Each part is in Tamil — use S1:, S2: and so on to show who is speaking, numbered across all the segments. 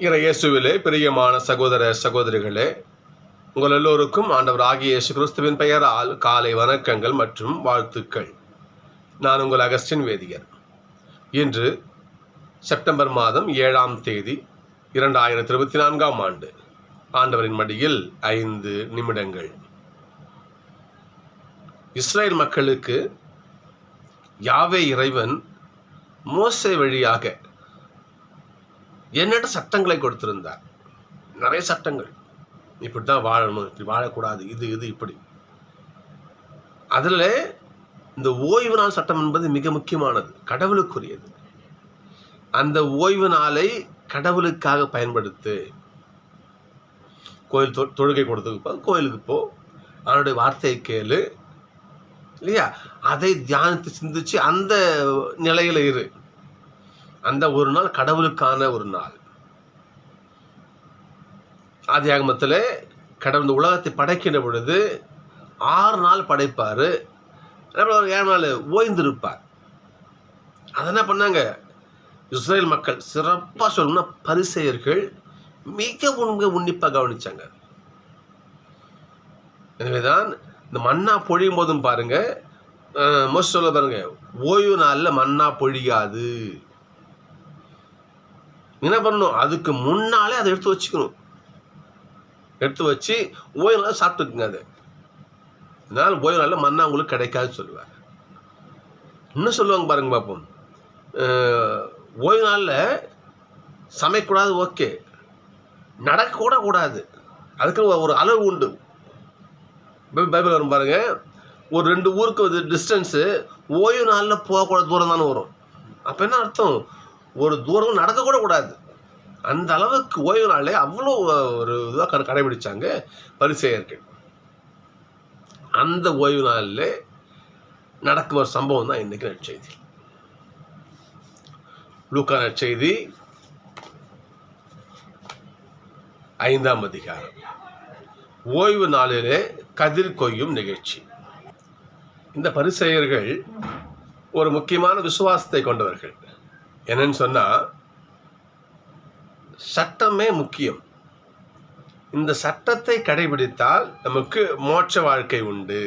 S1: இயேசுவிலே பிரியமான சகோதர சகோதரிகளே, உங்கள் எல்லோருக்கும் ஆண்டவர் ஆகிய இயேசு கிறிஸ்துவின் பெயரால் காலை வணக்கங்கள் மற்றும் வாழ்த்துக்கள். நான் உங்கள் அகஸ்டின் வேதியர். இன்று செப்டம்பர் மாதம் 7ஆம் தேதி 2024ஆம் ஆண்டு. ஆண்டவரின் மடியில் 5 நிமிடங்கள். இஸ்ரேல் மக்களுக்கு யாவே இறைவன் மோசே வழியாக எண்ணற்ற சட்டங்களை கொடுத்திருந்தார். நிறைய சட்டங்கள், இப்படி தான் வாழணும், இப்படி வாழக்கூடாது, இது இப்படி. அதில் இந்த ஓய்வு நாள் சட்டம் என்பது மிக முக்கியமானது, கடவுளுக்குரியது. அந்த ஓய்வு நாளை கடவுளுக்காக பயன்படுத்து. கோயில் தொழுகை கொடுத்ததுக்கு கோயிலுக்கு போ, அவனுடைய வார்த்தையை கேளு, இல்லையா? அதை தியானித்து சிந்திச்சு அந்த நிலையில் இரு. அந்த ஒரு நாள் கடவுளுக்கான ஒரு நாள். ஆதியாகமத்தில் கடவுள் இந்த உலகத்தை படைக்கின்ற பொழுது 6 நாள் படைப்பார், 7 நாள் ஓய்ந்திருப்பார். அதை என்ன பண்ணாங்க இஸ்ரேல் மக்கள்? சிறப்பாக சொல்லணும்னா பரிசேயர்கள் மிக உன்னிப்பாக கவனிச்சாங்க. எனவேதான் இந்த மன்னா பொழியும் போதும் பாருங்க, மோசே சொல்ல பாருங்க, ஓய்வு நாளில் மன்னா பொழியாது. என்ன பண்ணணும்? அதுக்கு முன்னாலே அதை எடுத்து வச்சுக்கணும். எடுத்து வச்சு ஓய்வு நாள் சாப்பிட்டுக்குங்க. அது அதனால் ஓய்வு நாளில் மன்னா உங்களுக்கு கிடைக்காதுன்னு சொல்லுவார். இன்னும் சொல்லுவாங்க பாருங்க பார்ப்போம், ஓய்வு நாளில் சமைக்கக்கூடாது, ஓகே, நடக்கக்கூட கூடாது, அதுக்கு ஒரு அளவு உண்டு. பைபிள் வரும் பாருங்க, ஒரு 2 ஊருக்கு டிஸ்டன்ஸு ஓய்வு நாளில் போகக்கூடாது, தூரம் தானே வரும். அப்போ என்ன அர்த்தம்? ஒரு தூரம் நடக்கக்கூட கூடாது. அந்த அளவுக்கு ஓய்வு நாளே அவ்வளோ ஒரு இதாக கடைபிடிச்சாங்க பரிசேயர்கள். அந்த ஓய்வு நாளில் நடக்கும் ஒரு சம்பவம் தான் இன்றைக்கி நற்செய்தி. லூக்கா நற்செய்தி 5ஆம் அதிகாரம். ஓய்வு நாளிலே கதிர் கொய்யும் நிகழ்ச்சி. இந்த பரிசேயர்கள் ஒரு முக்கியமான விசுவாசத்தை கொண்டவர்கள். என்னன்னு சொன்னால், சட்டமே முக்கியம். இந்த சட்டத்தை கடைபிடித்தால் நமக்கு மோட்ச வாழ்க்கை உண்டு,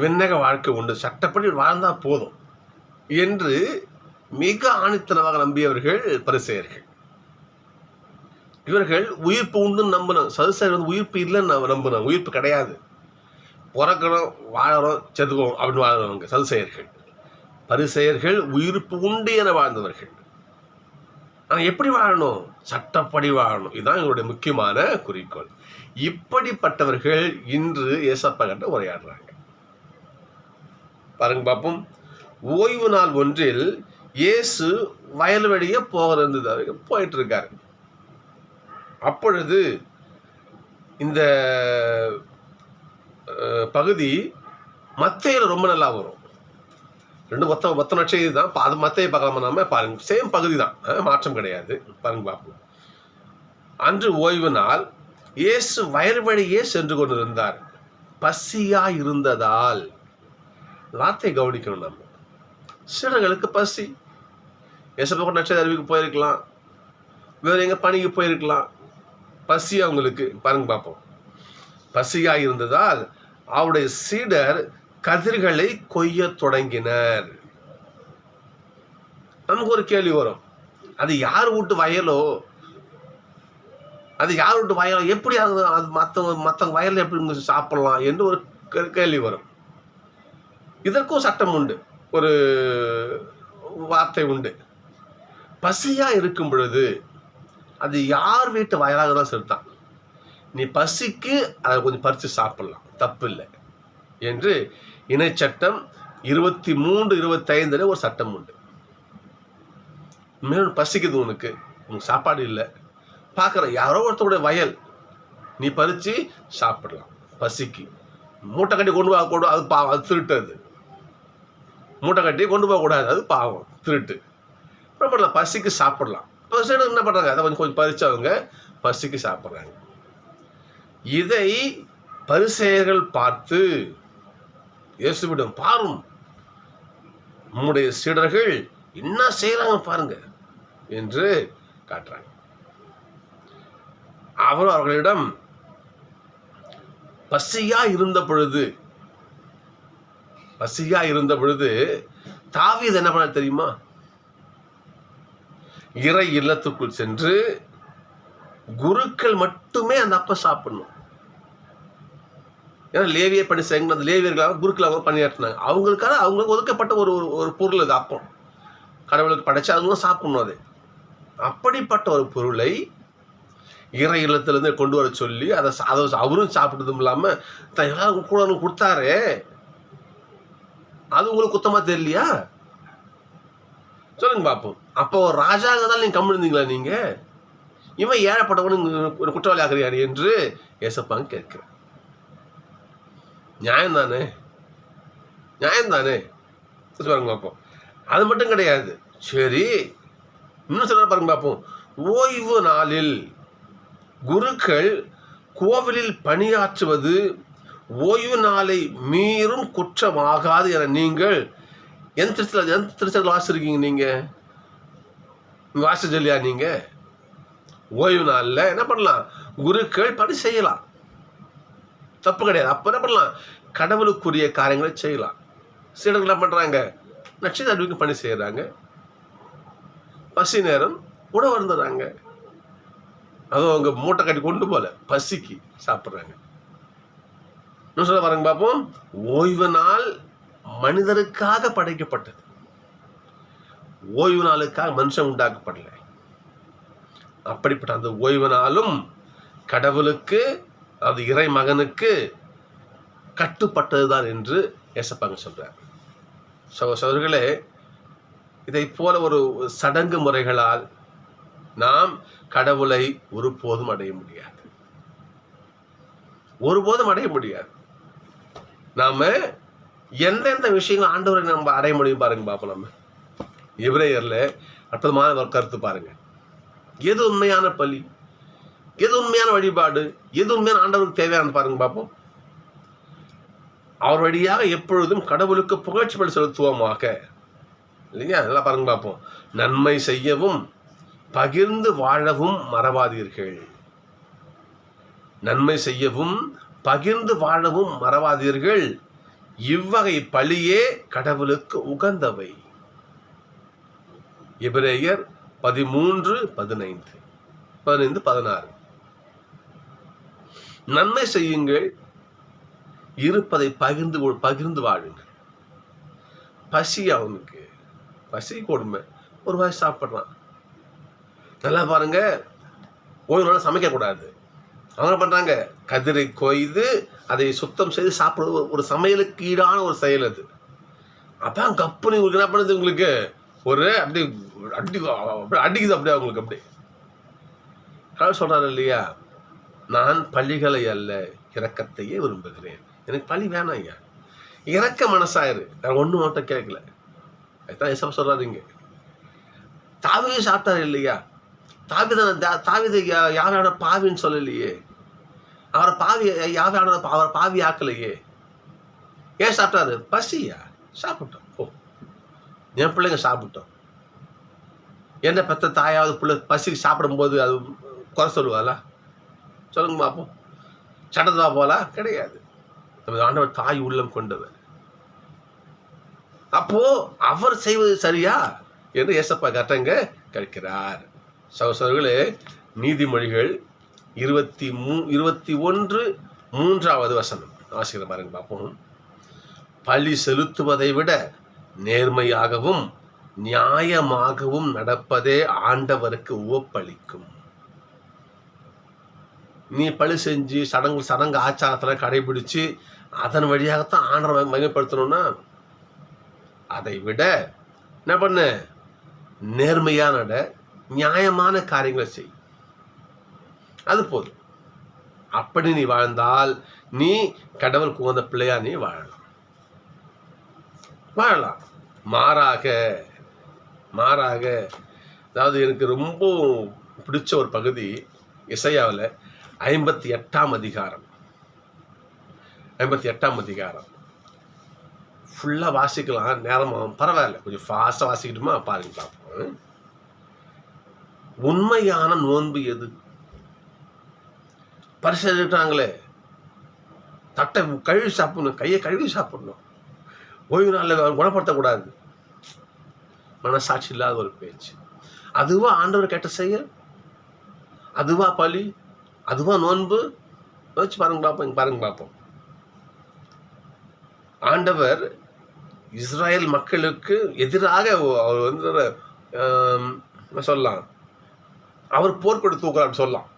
S1: விண்ணக வாழ்க்கை உண்டு, சட்டப்படி வாழ்ந்தால் போதும் என்று மிக ஆணித்தனமாக நம்பியவர்கள் பரிசேயர்கள். இவர்கள் உயிர்ப்பு உண்டுன்னு நம்பினோம். சதுசேயர் உயிர்ப்பு இல்லைன்னு நம்பினோம். உயிர்ப்பு கிடையாது, பிறக்கணும், வாழறோம், செதுவோம் அப்படின்னு வாழ்றவங்க சதுசேயர்கள். பரிசேயர்கள் உயிர்ப்பு உண்டு என வாழ்ந்தவர்கள். ஆனால் எப்படி வாழணும்? சட்டப்படி வாழணும். இதுதான் எங்களுடைய முக்கியமான குறிக்கோள். இப்படிப்பட்டவர்கள் இன்று ஏசப்பா கிட்ட உரையாடுறாங்க. பாருங்க பார்ப்போம். ஓய்வு நாள் ஒன்றில் இயேசு வயல்வெளியே போயிட்டு இருக்காரு. அப்பொழுது இந்த பகுதி மத்தேயில ரொம்ப நல்லா வரும். 2 மொத்த நற்செய்தி தான். அது மத்தேயு பார்க்கலாமா? நாம பாருங்க, சேம் பகுதி தான், மாற்றம் கிடையாது. பாருங்க பார்ப்போம். அன்று ஓய்வு நாள், இயேசு வயல்வெளியே சென்று கொண்டிருந்தார். பசியா இருந்ததால். வார்த்தையை கவனிக்கணும். நம்ம சீடர்களுக்கு பசி. இயேசப்பா நற்செய்தி அறிவிக்கு போயிருக்கலாம், வேறு எங்கே பணிக்கு போயிருக்கலாம். பசி அவங்களுக்கு. பாருங்க பார்ப்போம். பசியா இருந்ததால் அவருடைய சீடர் கதிர்களை கொய்ய தொடங்கினர். நமக்கு ஒரு கேள்வி வரும், அது யார் வீட்டு வயலோ? அது யார் வீட்டு வயலோ? எப்படி அது மற்றவங்க வயலில் எப்படி சாப்பிடலாம் என்று ஒரு கேள்வி வரும். இதற்கும் சட்டம் உண்டு, ஒரு வார்த்தை உண்டு. பசியா இருக்கும் பொழுது அது யார் வீட்டு வயலாக தான் செலுத்தான், நீ பசிக்கு அதை கொஞ்சம் பறித்து சாப்பிடலாம், தப்பு இல்லை என்று இணைச்சட்டம் 23-25 ஒரு சட்டம் உண்டு. மேலும் பசிக்குது, உனக்கு சாப்பாடு இல்லை, பார்க்குற யாரோ ஒருத்தருடைய வயல், நீ பறித்து சாப்பிடலாம். பசிக்கு மூட்டை கட்டி கொண்டு போகக்கூடாது, அது பாவம், அது திருட்டு. மூட்டை கட்டி கொண்டு போகக்கூடாது, அது பாவம், திருட்டு. அப்புறம் பண்ணலாம், பசிக்கு சாப்பிடலாம். சைடு என்ன பண்ணுறாங்க, அதை கொஞ்சம் பறித்து அவங்க பசிக்கு சாப்பிட்றாங்க. இதை பரிசேயர்கள் பார்த்து இயேசுவிடம், பாரும் நம்முடைய சீடர்கள் என்ன செய்கிறாங்க பாருங்க என்று காட்டுறாங்க. அவர் அவர்களிடம் பசியா இருந்த பொழுது தாவீது என்ன பண்ண தெரியுமா? இறை இல்லத்துக்குள் சென்று குருக்கள் மட்டுமே அந்த அப்பம் சாப்பிடணும். ஏன்னா லேவிய பணி செய்ய அந்த லேவியர்களாக குருக்கள் அவங்க பணியாற்றினாங்க. அவங்களுக்கு ஒதுக்கப்பட்ட ஒரு பொருள் அது அப்பம். கடவுளுக்கு படைச்சு அதுவும் சாப்பிடணும். அது அப்படிப்பட்ட ஒரு பொருளை இறை இல்லத்திலிருந்து கொண்டு வர சொல்லி அதை அவரும் சாப்பிட்டதும் இல்லாமல் எல்லாரும் கூட கொடுத்தாரு. அது உங்களுக்கு குத்தமா தெரியலையா? சொல்லுங்க பார்ப்போம். அப்போ ஒரு ராஜாங்க தான் நீங்க கம்மி இருந்தீங்களா? நீங்க இவன் ஏழைப்பட்டவனு குற்றவாளி ஆகிறாரு என்று ஏசப்பாங்க கேட்கிறேன். நியாயம்தானே? பாருங்க பார்ப்போம். அது மட்டும் கிடையாது. சரி, இன்னும் சொல்ல பாருங்க பார்ப்போம். ஓய்வு நாளில் குருக்கள் கோவிலில் பணியாற்றுவது ஓய்வு நாளை மீறும் குற்றமாகாது என நீங்கள் எந்த திருச்சல் வாசிருக்கீங்க? நீங்க வாசிச்ச இல்லையா? நீங்க ஓய்வு நாளில் என்ன பண்ணலாம்? குருக்கள் பணி செய்யலாம், தப்பு கிடையாது. அப்ப என்ன பண்ணலாம்? கடவுளுக்குரிய காரியங்களை செய்யலாம். சீடர்கள் என்ன பண்றாங்க? நட்சத்திர அறிவிக்கு பணி செய்யறாங்க. பசி நேரம் உணவு அருந்துறாங்க. அதுவும் அவங்க மூட்டை கட்டி கொண்டு போல பசிக்கு சாப்பிட்றாங்க. இன்னும் சொல்ல பாருங்க பார்ப்போம். ஓய்வு நாள் மனிதருக்காக படைக்கப்பட்டது, ஓய்வு நாளுக்காக மனுஷன் உண்டாக்கப்படலை. அப்படிப்பட்ட அந்த ஓய்வு நாளும் கடவுளுக்கு, அது இறை மகனுக்கு கட்டுப்பட்டதுதான் என்று ஏசப்பாங்க சொல்றார். சகோதரர்களே, இதை போல ஒரு சடங்கு முறைகளால் நாம் கடவுளை ஒருபோதும் அடைய முடியாது. நாம எந்தெந்த விஷயங்கள் ஆண்டவரை நம்ம அடைய முடியும் பாருங்க பாப்போம். நம்ம எபிரேயர்ல அற்புதமான ஒரு கருத்து பாருங்க. எது உண்மையான பலி, எது உண்மையான வழிபாடு, எது உண்மையான ஆண்டவருக்கு தேவையான பாருங்க பார்ப்போம். அவர் வழியாக எப்பொழுதும் கடவுளுக்கு புகழ்ச்சி பலி செலுத்துவோமாக. இல்லைங்க? நல்லா பாருங்க பார்ப்போம். நன்மை செய்யவும் பகிர்ந்து வாழவும் மறவாதீர்கள். நன்மை செய்யவும் பகிர்ந்து வாழவும் மறவாதீர்கள். இவ்வகை பலியே கடவுளுக்கு உகந்தவை. எபிரேயர் 13:15-16. நன்மை செய்யுங்கள், இருப்பதை பகிர்ந்து வாழுங்கள். பசி, அவனுக்கு பசி கொடுமை, ஒரு வாய் சாப்பிட்றான். நல்லா பாருங்க, ஓய்வு நாள் சமைக்கக்கூடாது. அவங்க பண்றாங்க, கதிரை கொய்து அதை சுத்தம் செய்து சாப்பிடுறது ஒரு சமையலுக்கு ஈடான ஒரு செயல். அது அதான் கப்புனு உங்களுக்கு என்ன பண்ணுது? உங்களுக்கு ஒரு அப்படி அடிக்குது அப்படியே அவங்களுக்கு. அப்படி கடவுள் சொல்றாரு இல்லையா, நான் பழிகளை அல்ல இரக்கத்தையே விரும்புகிறேன். எனக்கு பழி வேணாம் ஐயா, இறக்க மனசாயிரு, நான் ஒண்ணு மட்டும் கேட்கல. அதுதான் ஏசப்பா சொல்றாருங்க. தாவீது சாப்பிட்டாரு இல்லையா? தாவீது யாரோட பாவின்னு சொல்லலையே, அவரை பாவி ஆக்கலையே. ஏன் சாப்பிட்டாரு? பசியா? சாப்பிட்டோம். ஓ, என் பிள்ளைங்க சாப்பிட்டோம். என்ன பெத்த தாயாவது பிள்ளை பசிக்கு சாப்பிடும்போது அது குறை சொல்லுவாளா? சொல்லுங்க பார்ப்போம். சட்டத்தா போலா? கிடையாது. நம்ம ஆண்டவர் தாய் உள்ளம் கொண்டவர். அப்போ அவர் செய்வது சரியா என்று ஏசப்பா கட்டங்க கேட்கிறார். சகோதரர்களே, நீதிமொழிகள் 21:3 வாசிக்கிற பாருங்க பார்ப்போம். பழி செலுத்துவதை விட நேர்மையாகவும் நியாயமாகவும் நடப்பதே ஆண்டவருக்கு உவப்பளிக்கும். நீ பழி செஞ்சு சடங்கு ஆச்சாரத்துல கடைபிடிச்சு அதன் வழியாகத்தான் ஆண்டவரை மகிமைப்படுத்தணும்னா, அதை விட என்ன பண்ண? நேர்மையா நட, நியாயமான காரியங்களை செய், அது போதும். அப்படி நீ வாழ்ந்தால் நீ கடவுளுக்கு உகந்த பிள்ளையா நீ வாழலாம். மாறாக அதாவது எனக்கு ரொம்ப பிடிச்ச ஒரு பகுதி இசையாவில் 58ஆம் அதிகாரம் ஃபுல்லாக வாசிக்கலாம், நேரமும் பரவாயில்ல, கொஞ்சம் ஃபாஸ்ட்டாக வாசிக்கிட்டுமா பாருங்க பார்ப்போம். உண்மையான நோன்பு எது? பரிசு இருக்காங்களே, தட்டை கழுவி சாப்பிடணும், கையை கழுவி சாப்பிடணும், ஓய்வு நாளில் குணப்படுத்தக்கூடாது. மனசாட்சி இல்லாத ஒரு பேச்சு. அதுவா ஆண்டவர் கேட்ட செயல்? அதுவா பலி? அதுவா நோன்பு? யோசிச்சு பாருங்க பார்ப்போம். ஆண்டவர் இஸ்ராயல் மக்களுக்கு எதிராக அவர் வந்து சொல்லலாம், அவர் போர்க்கொடி தூக்குறார் சொல்லலாம்.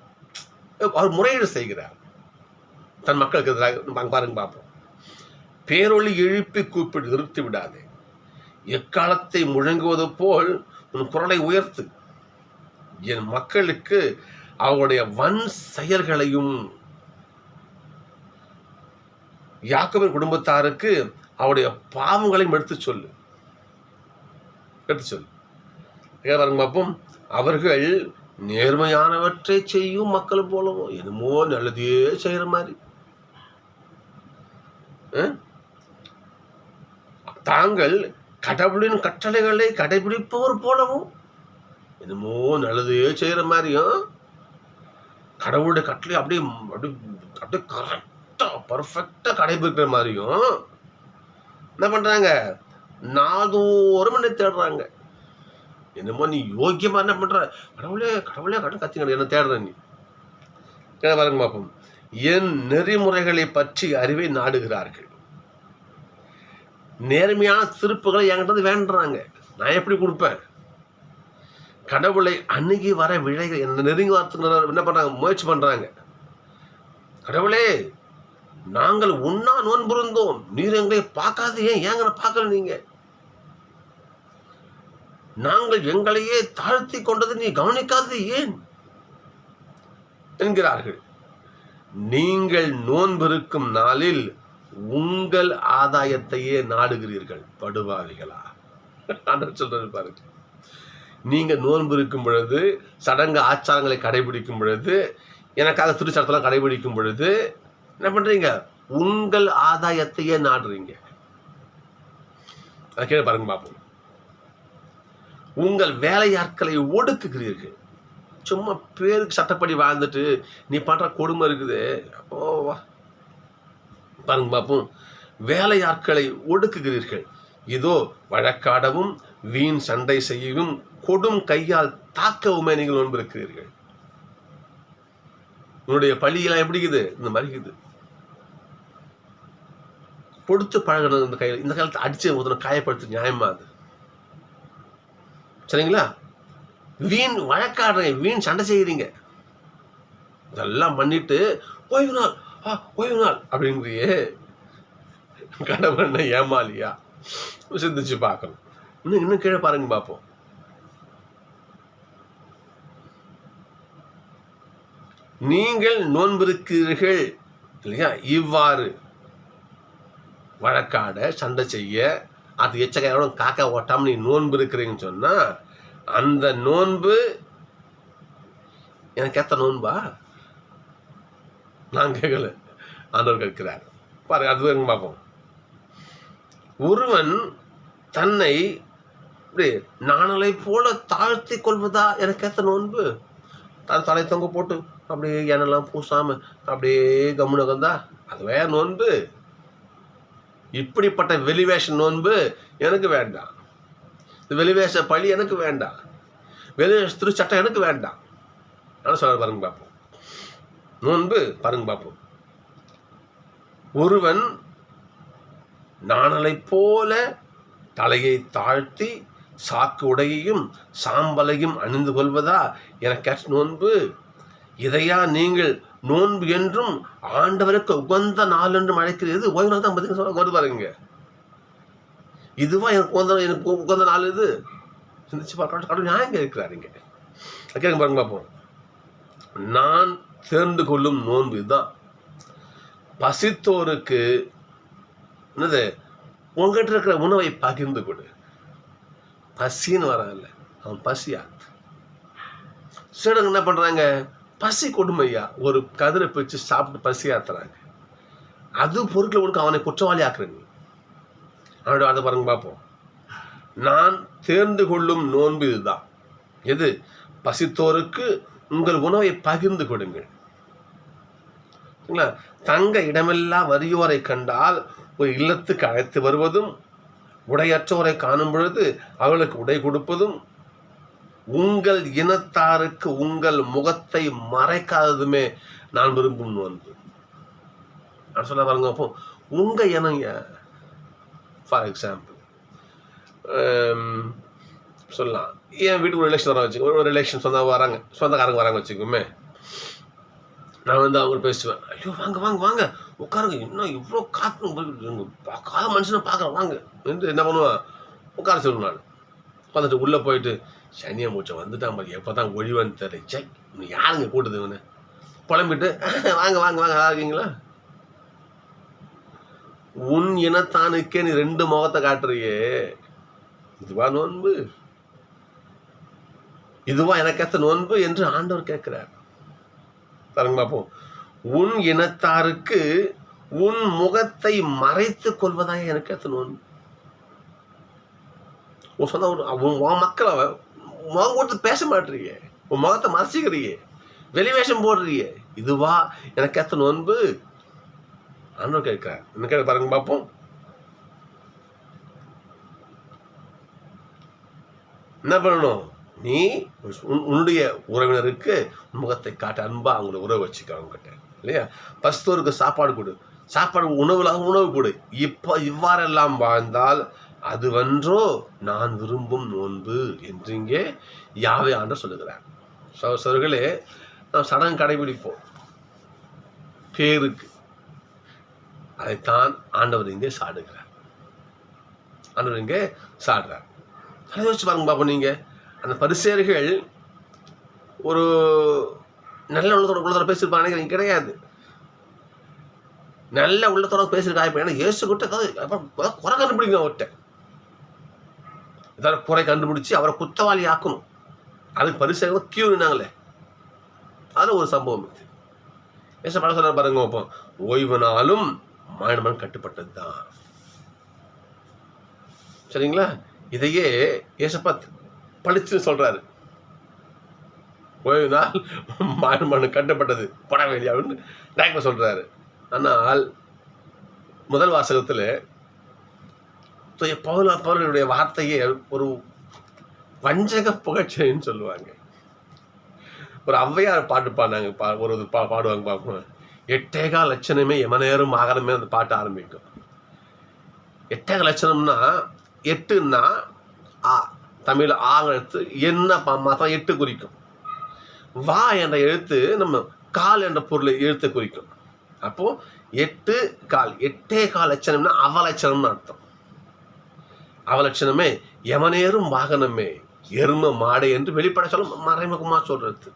S1: அவர் முறையீடு செய்கிறார் தன் மக்களுக்கு எதிராக. பாருங்க பார்ப்போம். பேரொளி எழுப்பி கூப்பிட்டு நிறுத்தி விடாதே, எக்காலத்தை முழங்குவது போல் உன் குரலை உயர்த்து, என் மக்களுக்கு அவருடைய வன் செயல்களையும் யாக்கோபின் குடும்பத்தாருக்கு அவருடைய பாவங்களையும் எடுத்து சொல்லு. பாருங்க பார்ப்போம். அவர்கள் நேர்மையானவற்றை செய்யும் மக்கள் போலவும் என்னமோ நல்லதே செய்யற மாதிரி, தாங்கள் கடவுளின் கட்டளைகளை கடைபிடிப்பவர் போலவும் என்னமோ நல்லதே செய்யற மாதிரியும், கடவுளுடைய கட்டளை அப்படியே அப்படியே அப்படியே கரெக்டா பர்ஃபெக்டா கடைபிடிக்கிற மாதிரியும் என்ன பண்றாங்க, நாதோறும் என்ன தேடுறாங்க. என்னமோ நீ யோக்கியமா என்ன பண்ற, கடவுளே கடவுளே கடவுள் கத்திங்க என்ன தேடுற நீ. பாருங்க பார்ப்போம். என் நெறிமுறைகளை பற்றி அறிவை நாடுகிறார்கள், நேர்மையான திருப்புகளை என்கிட்ட வேண்டுறாங்க. நான் எப்படி கொடுப்பேன்? கடவுளை அணுகி வர விழைகள் என்ன நெருங்கி வார்த்தை என்ன பண்றாங்க, முயற்சி பண்றாங்க. கடவுளே, நாங்கள் உண்ணா நோன்புருந்தோம், நீர் எங்களை பார்க்காது ஏன் எங்களை பார்க்கல நீங்க? நாங்கள் எங்களையே தாழ்த்தி கொண்டது நீ கவனிக்காதது ஏன் என்கிறார்கள். நீங்கள் நோன்பிருக்கும் நாளில் உங்கள் ஆதாயத்தையே நாடுகிறீர்கள் படுபாவிகளா. சொல்றது பாருங்க. நீங்க நோன்பு இருக்கும் பொழுது, சடங்கு ஆச்சாரங்களை கடைபிடிக்கும் பொழுது, எனக்காக திருச்சட்டத்தெல்லாம் கடைபிடிக்கும் பொழுது என்ன பண்றீங்க, உங்கள் ஆதாயத்தையே நாடுறீங்க. அதை கேட்டு பாருங்க பார்ப்போம். உங்கள் வேலையாட்களை ஒடுக்குகிறீர்கள். சும்மா பேருக்கு சட்டப்படி வாழ்ந்துட்டு நீ பண்ற கொடுமை இருக்குது. அப்போ பாருங்க பார்ப்போம். வேலையாட்களை ஒடுக்குகிறீர்கள். இதோ வழக்காடவும் வீண் சண்டை செய்யவும் கொடும் கையால் தாக்கவுமே நீங்கள் நோன்பிருக்கிறீர்கள். உன்னுடைய பள்ளியெல்லாம் எப்படி இருக்குது? இந்த மாதிரி இருக்குது. கொடுத்து பழகணும். இந்த கையில் இந்த காலத்தை அடிச்சு ஒருத்தனை காயப்படுத்த நியாயமா அது? சரிங்களா? வீண் வழக்காடுறீங்க, வீண் சண்டை செய்கிறீங்க. இதெல்லாம் பண்ணிட்டு ஓய்வு நாள் ஓய்வு நாள் அப்படிங்கிறியே, கடவுள் ஏமாலியா? சிந்திச்சு பார்க்கணும். இன்னும் கீழே பாருங்க பார்ப்போம். நீங்கள் நோன்பிருக்கிறீர்கள் இல்லையா, இவ்வாறு வழக்காட சண்டை செய்ய, அது எச்சகையோட காக்கா ஓட்டாம நீ நோன்பு இருக்கிறீங்கன்னு சொன்னா, அந்த நோன்பு எனக்கு ஏத்த நோன்பா? நான் கேட்கல, ஆண்டவர் கேட்கிறார். பாருங்க, அது பார்ப்போம். ஒருவன் தன்னை நாணலை போல தாழ்த்தி கொள்வதா எனக்கு ஏத்த நோன்பு? தலை தொங்க போட்டு அப்படியே எண்ணெல்லாம் பூசாம அப்படியே கம்முனதா அதுவே நோன்பு? இப்படிப்பட்ட வெளிவேஷ நோன்பு எனக்கு வேண்டாம். வெளிவேஷ பழி எனக்கு வேண்டாம். வெளிவேஷ திருச்சட்டம் எனக்கு வேண்டாம். நான் சொல்ல பாருங்க பார்ப்போம். நோன்பு பாருங்க பார்ப்போம். ஒருவன் நாணலை போல தலையை தாழ்த்தி சாக்கு உடையையும் சாம்பலையும் அணிந்து கொள்வதா எனக்கு நோன்பு? இதையா நீங்கள் நோன்பு என்றும் ஆண்டவருக்கு உகந்த நாள் என்றும் அழைக்கிறது? ஓய்வு நாள் தான் பார்த்தீங்கன்னா பாருங்க. இதுவா எனக்கு உகந்த நாள்? இது சிந்திச்சு பார்க்க நியாயம் இருக்கிறாருங்க. கேட்க பாருங்க பார்ப்போம். நான் தேர்ந்து கொள்ளும் நோன்பு இதுதான். பசித்தோருக்கு என்னது, உங்ககிட்ட இருக்கிற உணவை பகிர்ந்து கொடு. பசின்னு வரல, அவன் பசியாது. சிலருங்க என்ன பண்றாங்க, பசி கொடுமையா ஒரு கதிரை பிச்சு சாப்பிட்டு பசி ஆத்துறாங்க. அது பொருட்களை கொடுக்க அவனை குற்றவாளி ஆக்குறீங்க. அவனோட அதை பாருங்க பார்ப்போம். நான் தேர்ந்து கொள்ளும் நோன்பு இதுதான். எது? பசித்தோருக்கு உங்கள் உணவை பகிர்ந்து கொடுங்கள். தங்க இடமெல்லாம் வறியோரை கண்டால் ஒரு இல்லத்துக்கு அழைத்து வருவதும், உடையற்றோரை காணும் பொழுது அவளுக்கு உடை கொடுப்பதும், உங்கள் இனத்தாருக்கு உங்கள் முகத்தை மறைக்காததுமே நான் விரும்பும் நோன்பு. நான் சொல்ல பாருங்க. அப்போ உங்க இனம், ஃபார் எக்ஸாம்பிள் சொல்லலாம், என் வீட்டுக்கு ஒரு ரிலேஷன் வர வச்சுக்கோ, ஒரு ரிலேஷன் சொந்தக்காரங்க வராங்க வச்சுக்கோமே. நான் அவங்க பேசுவேன், ஐயோ வாங்க வாங்க வாங்க உட்காருங்க, இன்னும் இவ்வளோ காற்று பார்க்காத மனுஷனை பார்க்குறேன் வாங்க என்று என்ன பண்ணுவேன், உட்கார சொல்லுவேன். நான் உட்காந்துட்டு உள்ளே போயிட்டு, சனியை மூச்சை வந்துட்டான் பாரு, எப்போ தான் ஒழிவான்னு தெரியல, சை இன்னும் யாருங்க கூட்டுது இவனை புலம்பிட்டு, வாங்க வாங்க வாங்க நல்லா இருக்கீங்களா? உன் இனத்தானுக்கே நீ 2 முகத்தை காட்டுறியே, இதுவா நோன்பு? இதுவா எனக்கேற்ற நோன்பு என்று ஆண்டவர் கேட்கிறார். பாருங்க பார்ப்போம். உன் இனத்தாருக்கு உன் முகத்தை மறைத்து கொள்வதாக எனக்கு ஏற்ற நோன்பு. உன் மக்களை முகம் கொடுத்து பேச மாட்டீங்க, உன் முகத்தை மறைச்சிக்கிறியே, வெளிவேஷம் போடுறியே, இதுவா எனக்கு ஏற்ற நோன்பு? ஆண்டவர் கேட்கிறார். என்ன கேட்க பாருங்க பார்ப்போம். என்ன பண்ணணும்? நீ உன்னுடைய உறவினருக்கு முகத்தை காட்ட, அன்பா அவங்கள உறவு வச்சுக்க அவங்க கிட்ட, இல்லையா? பஸ்தோருக்கு சாப்பாடு கொடு, உணவு கொடு. இவ்வாறெல்லாம் வாழ்ந்தால் அது வென்றோ நான் விரும்பும் நோன்பு என்று இங்கே யாவே ஆண்டவர் சொல்லுகிறார். சகோதரர்களே, நாம் சடங்கு கடைபிடிப்போம் பேருக்கு, அதைத்தான் ஆண்டவர் இங்கே சாடுகிறார். ஆண்டவர் இங்கே சாடுறார். அதை யோசிச்சு பாருங்க பாப்போம். நீங்க அந்த பரிசேயர்கள் ஒரு நல்ல உள்ளத்தோட பேசியிருப்பாங்க நினைக்கிறீங்க? கிடையாது. நல்ல உள்ளத்தோட பேசியிருக்காங்க. ஏன்னா இயேசு கிட்ட குறை கண்டுபிடிக்கணும், அவர்கிட்ட ஏதாவது குறை கண்டுபிடிச்சி அவரை குத்தவாளி ஆக்கணும். அதுக்கு பரிசேயர்கள் கியூ நின்னாங்களே, அதில் ஒரு சம்பவம் இது. ஏச படம் சொல்ற பாருங்க. அப்போ ஓய்வு நாளும் மானிடமன் கட்டுப்பட்டது தான். சரிங்களா? இதையே ஏசப்பா பழிச்சுன்னு சொல்றாரு. ஓய்வு நாள் மானிடமன் கட்டப்பட்டது பட வேண்டிய அப்படின்னு டாக்டர் சொல்றாரு. ஆனால் முதல் வாசகத்தில் பவுலுடைய வார்த்தையே ஒரு வஞ்சக புகழ்ச்சின்னு சொல்லுவாங்க. ஒரு ஔவையார் பாட்டு பாடினாங்க, பாடுவாங்க பார்ப்போம். 8 லட்சணமே எமநேரும் ஆகரமே அந்த பாட்டு ஆரம்பிக்கும். 8 லட்சணம்னா 8ன்னா தமிழ் ஆங்கிலத்து என்ன மாதம் 8 குறிக்கும். வா என்ற எழுத்து நம்ம கால் என்ற பொருளை எழுத்து குறிக்கும். அப்போ 8 கால் 8 லட்சணம்னா அவலட்சணம்னு அர்த்தம். அவலட்சணமே எமனேரும் வாகனமே எரும மாடை என்று வெளிப்பட சொல்ல மறைமுகமா சொல்றது.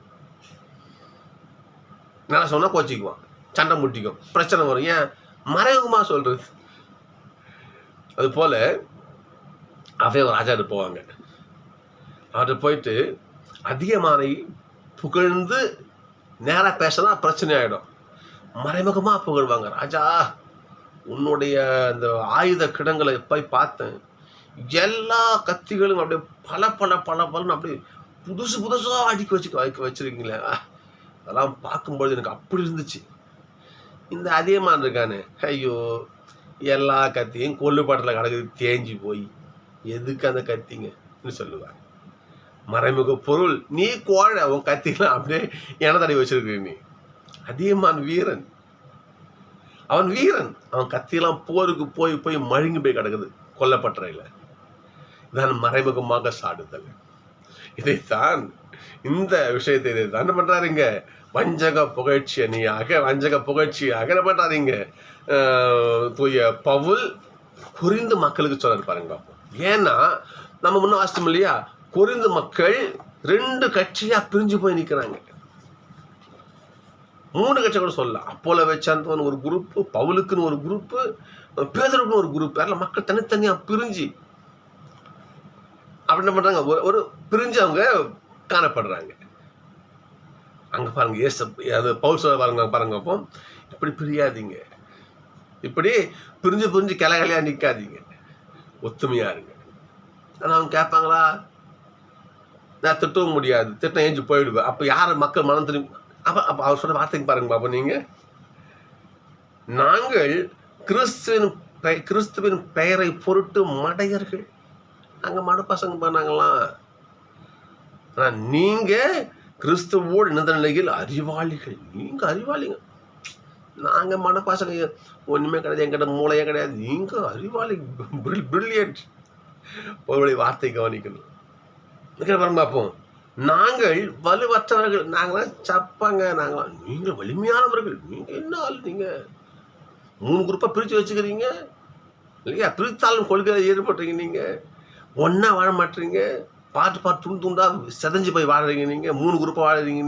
S1: நல்லா சொன்னா கோச்சிக்குவான், சண்டை முட்டிக்கும், பிரச்சனை வரும். ஏன் மறைமுகமா சொல்றது? அது போல அவே ஒரு ராஜாட்டு போவாங்க. அவர்கிட்ட போயிட்டு அதிகமானை புகழ்ந்து நேராக பேசினா பிரச்சனை ஆகிடும். மறைமுகமாக புகழ்வாங்க. ராஜா, உன்னுடைய அந்த ஆயுத கிடங்களை போய் பார்த்தேன், எல்லா கத்திகளும் அப்படியே பலன்னு அப்படியே புதுசாக அடுக்கி வச்சிருக்கீங்களே, அதெல்லாம் பார்க்கும்பொழுது எனக்கு அப்படி இருந்துச்சு. இந்த அதிகமாக இருக்கானே, ஐயோ எல்லா கத்தியும் கொல்லுப்பாட்டில் கிடக்குது, தேஞ்சி போய் எதுக்கு அந்த கத்திங்கன்னு சொல்லுவார். மறைமுக பொருள், நீ கோழ, உன் கத்திலாம் அப்படியே என தடவி வச்சிருக்க. நீ அதிகமான வீரன், அவன் வீரன், அவன் கத்தியெல்லாம் போருக்கு போய் மழுங்கி போய் கிடக்குது கொல்லப்பட்டறையில். இதான் மறைமுகமாக சாடுதல். இதைத்தான் இந்த விஷயத்தை இதைத்தான் என்ன பண்றாருங்க, வஞ்சக புகழ்ச்சியாக என்ன பண்றாருங்க தூய பவுல் கொரிந்து மக்களுக்கு சொல்றாரு பாருங்க. ஏன்னா நம்ம முன்ன வாசிச்சோம் இல்லையா, கொரிந்து மக்கள் 2 கட்சியா பிரிஞ்சு போய் நிற்கிறாங்க. 3 கட்சி கூட சொல்லலாம். அப்போல வச்சாந்தவன் ஒரு குரூப்பு, பவுலுக்குன்னு ஒரு குரூப்பு, பேதருக்குன்னு ஒரு குரூப். அதில் மக்கள் தனித்தனியா பிரிஞ்சு அப்படி என்ன பண்றாங்க, ஒரு பிரிஞ்சு அவங்க காணப்படுறாங்க. அங்க பாருங்க, அது பவுல் சொல்ல பாருங்க. அப்போ இப்படி பிரியாதீங்க, இப்படி பிரிஞ்சு கிளையா நிற்காதீங்க, ஒத்துமையா இருங்க. ஆனால் அவங்க கேட்பாங்களா? நான் திட்டவும் முடியாது, திட்டம் ஏஞ்சி போயிடுவேன். அப்போ யார் மக்கள் மனம் திரும்பி? அப்போ அவர் சொல்ற வார்த்தைக்கு பாருங்க பாப்போம். நீங்கள் நாங்கள் கிறிஸ்துவின் பெயரை பொருட்டு மடையர்கள். நாங்கள் மட பசங்க பண்ணாங்களாம். ஆனால் நீங்கள் கிறிஸ்துவோடு இணைந்த நிலையில் அறிவாளிகள். நீங்கள் அறிவாளிங்க. நாங்கள் மட பசங்க ஒன்றுமே கிடையாது, என்கிட்ட மூளையே கிடையாது. நீங்கள் அறிவாளி, பிரில்லியன்ட். உங்களுடைய வார்த்தை கவனிக்கணும். பாருங்க பார்ப்போம். நாங்கள் வலுவற்றவர்கள், நாங்களாம் சப்பாங்க. நாங்களாம் நீங்கள் வலிமையானவர்கள். நீங்கள் என்ன ஆள்? நீங்கள் 3 குரூப்பாக பிரித்து வச்சுக்கிறீங்க இல்லையா? பிரித்தாலும் கொள்கை ஈடுபட்டுறீங்க. நீங்கள் ஒன்றா வாழ மாட்டீங்க. பார்த்து துண்டு துண்டாக செதஞ்சு போய் வாழறீங்க. நீங்கள் 3 குரூப்பாக வாழறீங்க.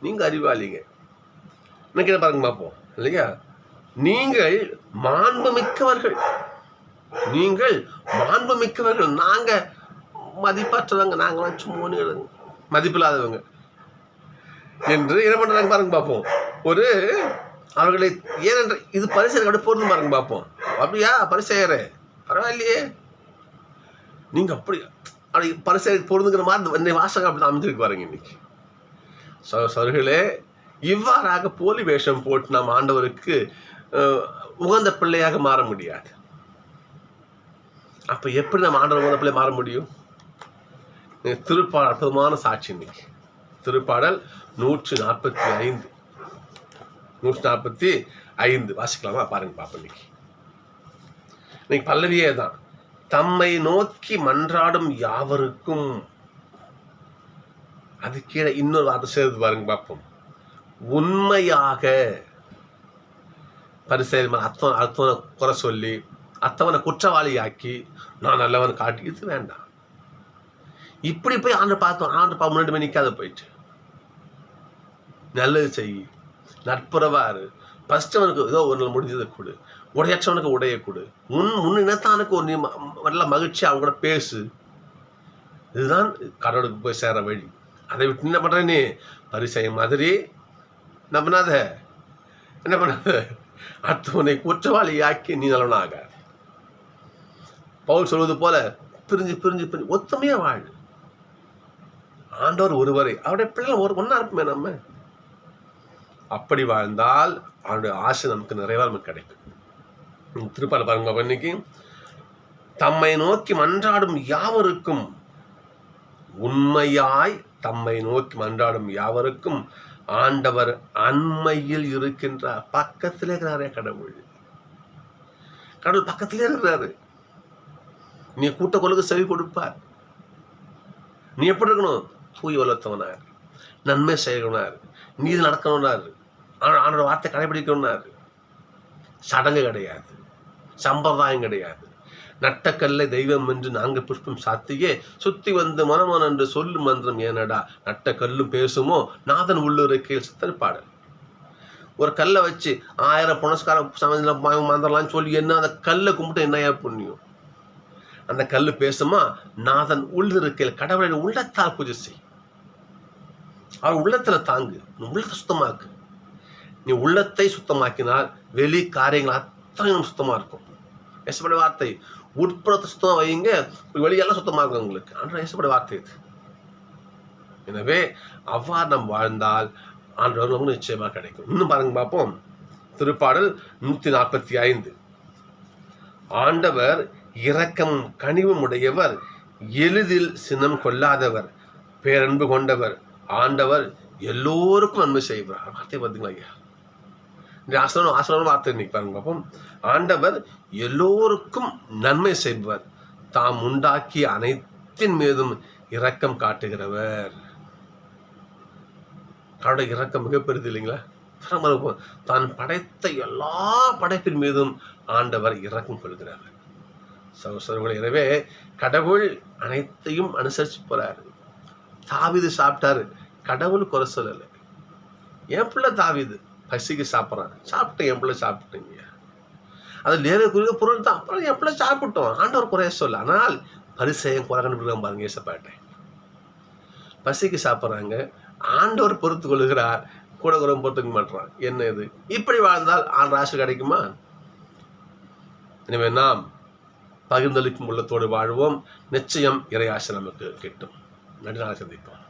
S1: நீங்கள் அறிவாளிங்க. என்ன பாருங்க பார்ப்போம் இல்லையா? நீங்கள் மாண்பு மிக்கவர்கள். நாங்கள் மதிப்பற்றவங்க. நாங்களாம் சும்மா மதிப்பில்லாதவங்க என்று என்ன பண்ணுறாங்க பாருங்க பார்ப்போம். அவர்களை ஏனென்ற இது பரிசெயர் அப்படி பொருந்தும் பாருங்க பார்ப்போம். அப்படியா பரிசெயரே? பரவாயில்லையே. நீங்கள் அப்படி பரிசெயர் பொருந்துங்கிற மாதிரி வாசகம் அப்படி அமைஞ்சிருக்கு பாருங்க இன்னைக்கு. சோர்களே, இவ்வாறாக போலி வேஷம் போட்டு நாம் ஆண்டவருக்கு உகந்த பிள்ளையாக மாற முடியாது. அப்போ எப்படி நம்ம ஆண்டவர் உகந்த பிள்ளை மாற முடியும்? திருப்பாடல் அற்புதமான சாட்சி இன்னைக்கு. திருப்பாடல் 145 வாசிக்கலாமா? பாருங்க பாப்பா. இன்னைக்கு பல்லவியே தான். தம்மை நோக்கி மன்றாடும் யாவருக்கும். அது கீழே இன்னொரு வார்த்தை சேர்த்து பாருங்க பார்ப்போம். உண்மையாக. பரிசேயர் அத்தவனை குறை சொல்லி அத்தவனை குற்றவாளியாக்கி நான் நல்லவன் காட்டி இது வேண்டாம். இப்படி போய் ஆண்டு முன்னாடி போய் நிற்காத, போயிட்டு நல்லது செய், நட்புறவாரு. ஃபர்ஸ்ட் அவனுக்கு ஏதோ ஒரு நாள் முடிஞ்சதை கொடு, உடையற்றவனுக்கு உடைய கொடு, முன்னினத்தானுக்கு ஒரு நல்ல மகிழ்ச்சி அவங்க கூட பேசு. இதுதான் கடவுளுக்கு போய் சேர வழி. அதை விட்டு என்ன பண்ணுறேன்னு பரிசெய மாதிரி நம்பினாத, என்ன பண்ணாத, அடுத்தவனை குற்றவாளியாக்கி நீ நல்லவனாக. பவுல் சொல்வது போல பிரிஞ்சு ஒத்துமையாக வாழ். ஆண்டவர் ஒருவரை, அவருடைய பிள்ளைகள் ஒன்றா இருப்போமே நம்ம. அப்படி வாழ்ந்தால் அவருடைய ஆசை நமக்கு நிறைவாக நமக்கு கிடைக்கும். திருப்பாடல் பாருங்க இன்னைக்கு. தம்மை நோக்கி மன்றாடும் யாவருக்கும். உண்மையாய் தம்மை நோக்கி மன்றாடும் யாவருக்கும் ஆண்டவர் அண்மையில் இருக்கின்றார். பக்கத்திலே இருக்கிறாரே கடவுள். கடவுள் பக்கத்திலே இருக்கிறாரு. நீ கூட்ட கொள்ளுக்கு செவி கொடுப்பார். நீ எப்படி இருக்கணும்? தூய் வளர்த்தவனார், நன்மை செய்யணும்னார், நீதி நடக்கணும்னார், ஆனோட வார்த்தை கடைபிடிக்கணும்னார். சடங்கு கிடையாது, சம்பிரதாயம் கிடையாது. நட்டக்கல்லை தெய்வம் என்று நாங்கள் புஷ்பம் சாத்தியே சுத்தி வந்து மனமன் என்று சொல்லும் மந்திரம் ஏனடா. நட்டக்கல்லும் பேசுமோ நாதன் உள்ளுரைக்கையில் சித்தரிப்பாடல். ஒரு கல்லை வச்சு 1000 புனஸ்காரம் மந்திரம்லாம் சொல்லி என்ன அந்த கல்லை கும்பிட்டு என்னையா புண்ணியம்? அந்த கல் பேசுமா? நாதன் உள்ளிருக்கையில் கடவுளை உள்ளத்தால் பூஜை செய். அவர் உள்ளத்துல தாங்கு, உள்ளத்தை சுத்தமாக்கு. நீ உள்ளத்தை சுத்தமாக்கினால் வெளி காரியங்கள் அத்தனையும் சுத்தமா இருக்கும். ஏசப்படைய வார்த்தை, உட்புறத்தை சுத்தமா வைங்க, வெளியெல்லாம் சுத்தமா இருக்கும் உங்களுக்கு. ஆண்டவர் ஏசப்படைய வார்த்தை இது. எனவே அவ்வாறு நாம் வாழ்ந்தால் ஆண்டவர் நமக்கு நிச்சயமா கிடைக்கும். இன்னும் பாருங்க பார்ப்போம். திருப்பாடல் 145. ஆண்டவர் இரக்கம் கனிவும் உடையவர், எளிதில் சினம் கொள்ளாதவர், பேரன்பு கொண்டவர். ஆண்டவர் எல்லோருக்கும் நன்மை செய்வார். வார்த்தை பார்த்தீங்களா ஐயா? ஆசிரமம் வார்த்தை இன்னைக்கு பாருங்க பார்ப்போம். ஆண்டவர் எல்லோருக்கும் நன்மை செய்பவர், தாம் உண்டாக்கிய அனைத்தின் மீதும் இரக்கம் காட்டுகிறவர். கடவுளுடைய இரக்கம் மிகப்பெரிது இல்லைங்களா? தான் படைத்த எல்லா படைப்பின் மீதும் ஆண்டவர் இரக்கம் கொள்கிறார். சகோதரர்களே, எனவே கடவுள் அனைத்தையும் அனுசரிச்சு போறாரு. தாவீது சாப்பிட்டாரு, கடவுள் குறை சொல்லலை. என் பிள்ளை தாவீது பசிக்கு சாப்பிட்றான், சாப்பிட்டேன், என் பிள்ளை சாப்பிட்டீங்க. அது நேரக்குரிய பொருள் தான், அப்புறம் என் பிள்ளை சாப்பிட்டோம், ஆண்டவர் குறைய சொல்ல. ஆனால் பரிசேயன் குறை கண்டுபிடிக்காம பாருங்க. ஏசப்பாட்டேன் பசிக்கு சாப்பிட்றாங்க, ஆண்டவர் பொறுத்து கொள்கிறார், கூட குறை பொறுத்துக்க மாட்டான். என்ன இது? இப்படி வாழ்ந்தால் ஆண்டு ஆசை கிடைக்குமா? எனவே நாம் பகிர்ந்தளிக்கும் உள்ளத்தோடு வாழ்வோம். நிச்சயம் இறை ஆசை நமக்கு கிட்டும். நன்றி. நாளை சந்திப்போம்.